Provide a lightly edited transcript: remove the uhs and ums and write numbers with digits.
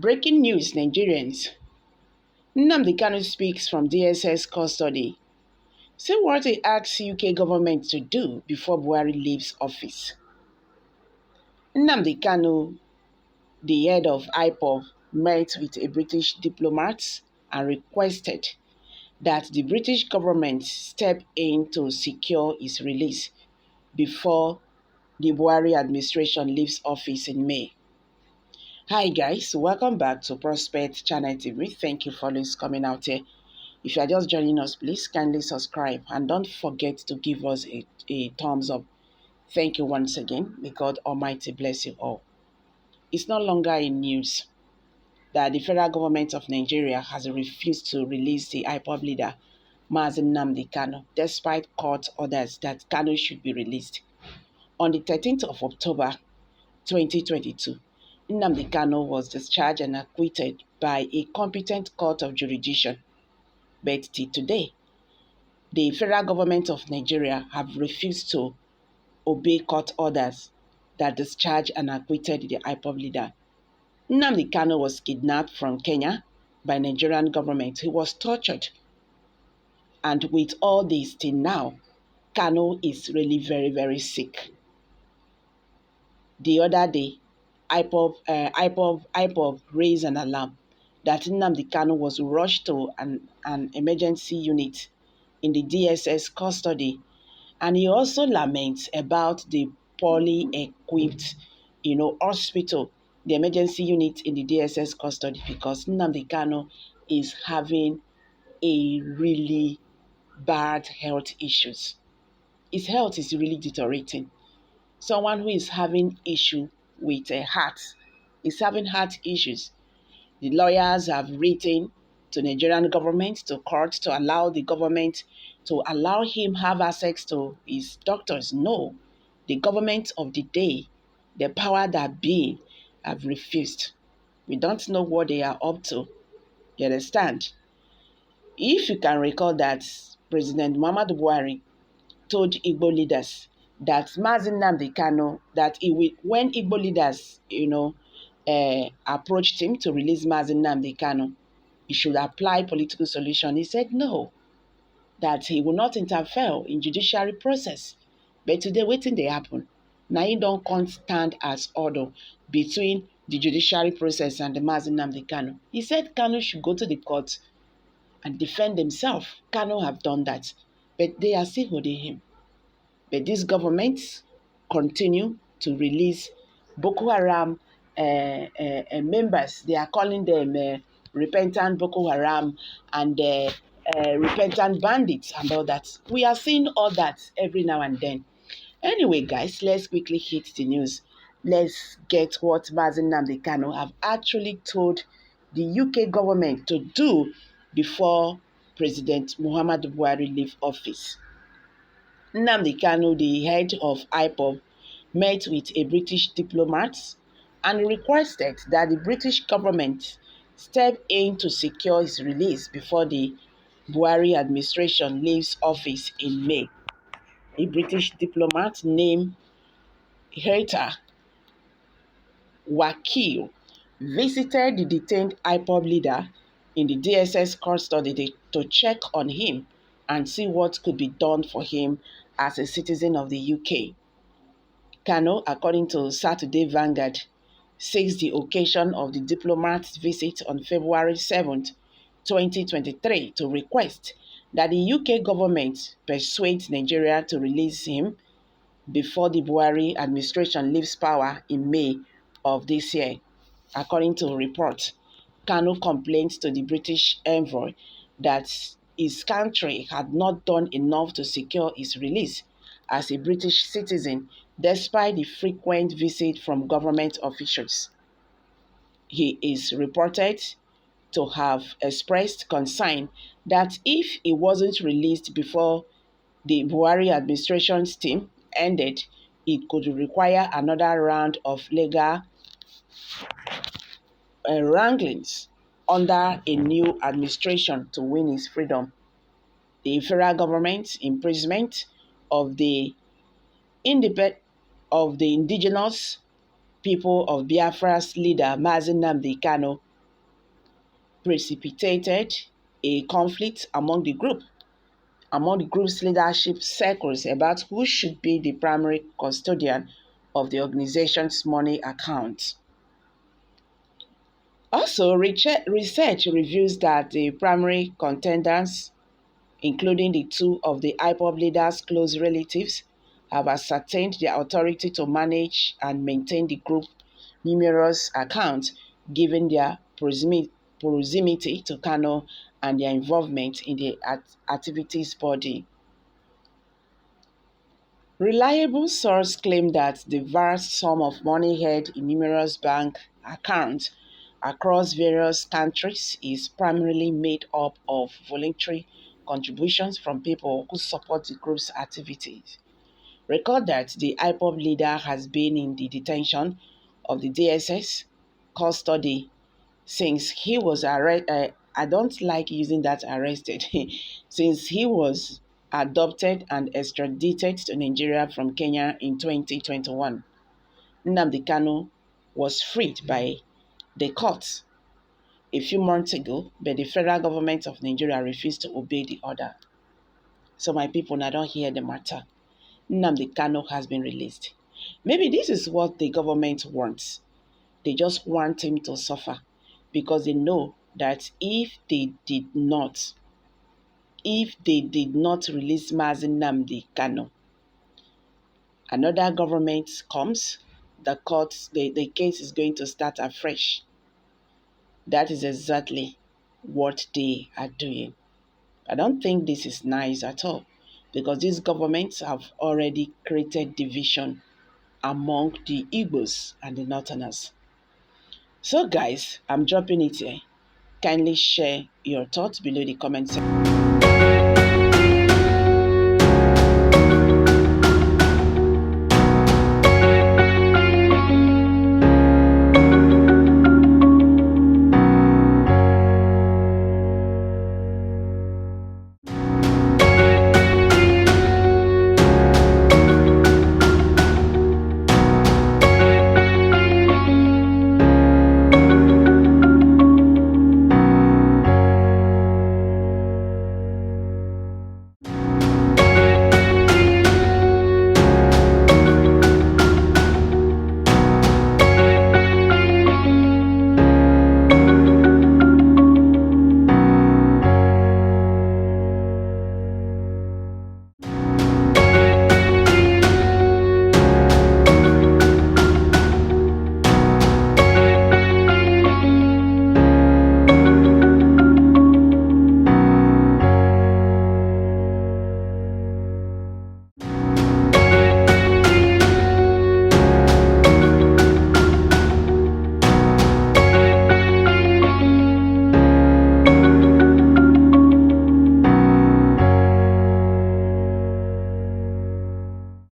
Breaking news, Nigerians. Nnamdi Kanu speaks from DSS custody. See what he asks UK government to do before Buhari leaves office. Nnamdi Kanu, the head of IPOB, met with a British diplomat and requested that the British government step in to secure his release before the Buhari administration leaves office in May. Hi guys, welcome back to Prospect Channel TV. Thank you for always coming out here. If you are just joining us, please kindly subscribe and don't forget to give us a thumbs up. Thank you once again. May God Almighty bless you all. It's no longer in news that the federal government of Nigeria has refused to release the IPOB leader, Mazi Nnamdi Kanu, despite court orders that Kanu should be released. On the 13th of October 2022, Nnamdi Kanu was discharged and acquitted by a competent court of jurisdiction. But till today, the federal government of Nigeria have refused to obey court orders that discharged and acquitted the IPOB leader. Nnamdi Kanu was kidnapped from Kenya by Nigerian government. He was tortured. And with all this till now, Kanu is really very, very sick. The other day, IPOB raised an alarm that Nnamdi Kanu was rushed to an emergency unit in the DSS custody, and he also laments about the poorly equipped, hospital, the emergency unit in the DSS custody, because Nnamdi Kanu is having a really bad health issues. His health is really deteriorating. Someone who is having issue with a heart is having heart issues. The lawyers have written to Nigerian government, to court, to allow the government to allow him have access to his doctors. No, the government of the day, the power that be, have refused. We don't know what they are up to. You understand? If you can recall that President Muhammadu Buhari told Igbo leaders that Mazi Nnamdi Kanu, that when Igbo leaders, approached him to release Mazi Nnamdi Kanu, he should apply political solution. He said no, that he will not interfere in judiciary process. But today, wetin dey happen? Now he don't stand as order between the judiciary process and the Mazi Nnamdi Kanu. He said Kanu should go to the court and defend himself. Kanu have done that, but they are still holding him. But this government continue to release Boko Haram members. They are calling them repentant Boko Haram and repentant bandits and all that. We are seeing all that every now and then. Anyway, guys, let's quickly hit the news. Let's get what Mazi Nnamdi Kanu have actually told the UK government to do before President Muhammadu Buhari leave office. Nnamdi Kanu, the head of IPOB, met with a British diplomat and requested that the British government step in to secure his release before the Buhari administration leaves office in May. A British diplomat named Heather Wakil visited the detained IPOB leader in the DSS custody to check on him and see what could be done for him as a citizen of the UK. Kanu, according to Saturday Vanguard, seeks the occasion of the diplomat's visit on February 7th, 2023 to request that the UK government persuades Nigeria to release him before the Buhari administration leaves power in May of this year. According to reports, Kanu complained to the British envoy that his country had not done enough to secure his release as a British citizen, despite the frequent visits from government officials. He is reported to have expressed concern that if he wasn't released before the Buhari administration's term ended, it could require another round of legal wranglings under a new administration to win his freedom. The federal government's imprisonment of the indigenous people of Biafra's leader Mazi Nnamdi Kanu precipitated a conflict among the group's leadership circles about who should be the primary custodian of the organization's money account. Also, research reveals that the primary contenders, including the two of the IPOB leaders' close relatives, have ascertained their authority to manage and maintain the group's numerous accounts, given their proximity to Kanu and their involvement in the activities body. Reliable sources claim that the vast sum of money held in numerous bank accounts across various countries is primarily made up of voluntary contributions from people who support the group's activities. Recall that the IPOB leader has been in the detention of the DSS custody since he was arrested. I don't like using that arrested. Since he was adopted and extradited to Nigeria from Kenya in 2021. Nnamdi Kanu was freed by the court a few months ago, but the federal government of Nigeria refused to obey the order. So my people now don't hear the matter. Nnamdi Kanu has been released. Maybe this is what the government wants. They just want him to suffer because they know that if they did not release Mazi Nnamdi Kanu, another government comes, the case is going to start afresh. That is exactly what they are doing. I don't think this is nice at all because these governments have already created division among the Igbos and the Northerners. So guys, I'm dropping it here. Kindly share your thoughts below the comment section.